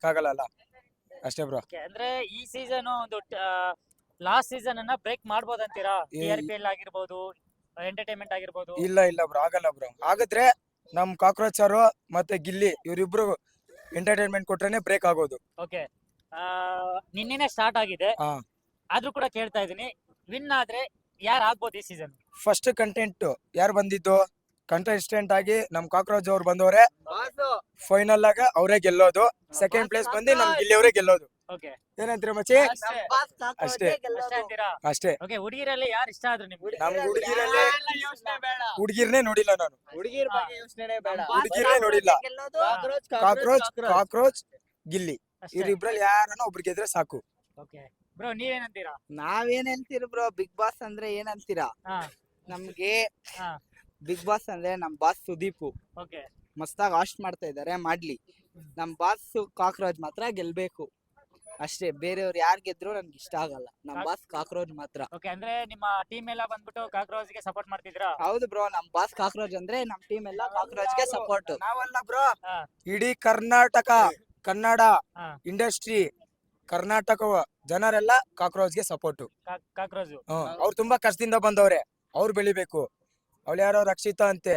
ಆಗಲ್ಲ ಅಷ್ಟೇ ಬ್ರೋ. ಅಂದ್ರೆ ಈ ಸೀಸನ್ ಒಂದು ಲಾಸ್ಟ್ ಸೀಸನ್ ಅನ್ನ ಬ್ರೇಕ್ ಮಾಡ್ಬೋದಂತೀರಾ? TRPL ಆಗಿರ್ಬೋದು, ಎಂಟರ್ಟೈನ್ಮೆಂಟ್ ಆಗಿರ್ಬೋದು. ಇಲ್ಲ ಬ್ರೋ, ಆಗಲ್ಲ ಬ್ರೋ. ಆಗಿದ್ರೆ ನಮ್ ಕಾಕ್ರೋಚ್ ಸರ್ ಮತ್ತೆ ಗಿಲ್ಲಿ ಇವರಿಬ್ರು ಎಂಟರ್ಟೈನ್ಮೆಂಟ್ ಕೊಟ್ರೇನೆ ಬ್ರೇಕ್ ಆಗೋದು. ಓಕೆ, ನಿನ್ನೆನೆ ಸ್ಟಾರ್ಟ್ ಆಗಿದೆ, ಹಾ, ಆದ್ರೂ ಕೂಡ ಕೇಳ್ತಾ ಇದೀನಿ, ವಿನ್ ಆದ್ರೆ ಯಾರು ಆಗ್ಬೋದು ಈ ಸೀಸನ್? ಫಸ್ಟ್ ಕಂಟೆಂಟ್ ಯಾರು ಬಂದಿದ್ದು ಕಂಟೆಸ್ಟೆಂಟ್ ಆಗಿ ನಮ್ ಕಾಕ್ರೋಚ್ ಅವ್ರು ಬಂದವ್ರೆ. ಫೈನಲ್ ಆಗ ಅವರೇ ಗೆಲ್ಲೋದು. ಸೆಕೆಂಡ್ ಪ್ಲೇಸ್ ಬಂದು ನಮ್ ಗಿಲ್ಲಿ ಅವರೇ ಗೆಲ್ಲೋದು. ಓಕೆ, ಏನಂತೀರ ಮಚ್ಚಿ? ಅಷ್ಟೇ ಅಂತೀರಾ? ಅಷ್ಟೇ. ಓಕೆ, ಹುಡುಗಿರಲ್ಲಿ ಯಾರು ಇಷ್ಟ ಆದ್ರು ನಿಮ್ಗೆ? ನಮ್ ಹುಡುಗಿರಲ್ಲಿ ಹುಡುಗಿರ್ನೇ ನೋಡಿಲ್ಲ ನಾನು. ಹುಡುಗಿರ್ ಬಗ್ಗೆ ಯೋಚನೆ ಬೇಡ. ಹುಡುಗಿರ್ನೇ ನೋಡಿಲ್ಲ. ಕಾಕ್ರೋಚ್ ಗಿಲ್ಲಿ ಅಷ್ಟೇ. ಇವ್ರಿಬ್ರಲ್ಲಿ ಯಾರನ್ನ ಒಬ್ರು ಗೆದ್ರೆ ಸಾಕು. ಓಕೆ ಬ್ರೋ, ನೀವೇನಂತೀರಾ? ನಾವೇನ್ ಹೇಳ್ತೀರ ಬ್ರೋ, ಬಿಗ್ ಬಾಸ್ ಅಂದ್ರೆ ಏನ್ ಅಂತೀರಾ? ಹಾ, ನಮ್ಗೆ ಹಾ, ಬಿಗ್ ಬಾಸ್ ಅಂದ್ರೆ ನಮ್ ಬಾಸ್ ಸುದೀಪ್ ಓಕೆ, ಮಸ್ತಾಗ್ ಹಾಸ್ಟ್ ಮಾಡ್ತಾ ಇದಾರೆ, ಮಾಡ್ಲಿ. ನಮ್ ಬಾಸ್ ಕಾಕ್ರೋಚ್ ಮಾತ್ರ ಗೆಲ್ಬೇಕು ಅಷ್ಟೇ. ಬೇರೆಯವ್ರು ಯಾರ್ ಗೆದ್ರು ನನ್ಗೆ ಇಷ್ಟ ಆಗಲ್ಲ. ನಮ್ ಬಾಸ್ ಕಾಕ್ರೋಚ್ ಮಾತ್ರ. ಓಕೆ. ಅಂದ್ರೆ ನಿಮ್ಮ ಟೀಮ್ ಎಲ್ಲ ಬಂದ್ಬಿಟ್ಟು ಕಾಕ್ರೋಚ್ ಗೆ ಸಪೋರ್ಟ್ ಮಾಡ್ತಿದ್ರಾ? ಹೌದು ಬ್ರೋ, ನಮ್ ಬಾಸ್ ಕಾಕ್ರೋಚ್ ಅಂದ್ರೆ ನಮ್ ಟೀಮ್ ಎಲ್ಲ ಕಾಕ್ರೋಚ್ ಗೆ ಸಪೋರ್ಟ್. ನಾವಲ್ಲ ಬ್ರೋ, ಹಾ, ಇಡೀ ಕರ್ನಾಟಕ ಕನ್ನಡ ಹಾ, ಇಂಡಸ್ಟ್ರಿ ಕರ್ನಾಟಕ ಜನರೆಲ್ಲ ಕಾಕ್ರೋಚ್ಗೆ ಸಪೋರ್ಟ್. ಕಾಕ್ರೋಚ್. ಅವ್ರು ತುಂಬಾ ಕಷ್ಟದಿಂದ ಬಂದವ್ರೆ, ಅವ್ರು ಬೆಳಿಬೇಕು. ಅವ್ಳು ಯಾರೋ ರಕ್ಷಿತಾ ಅಂತೆ,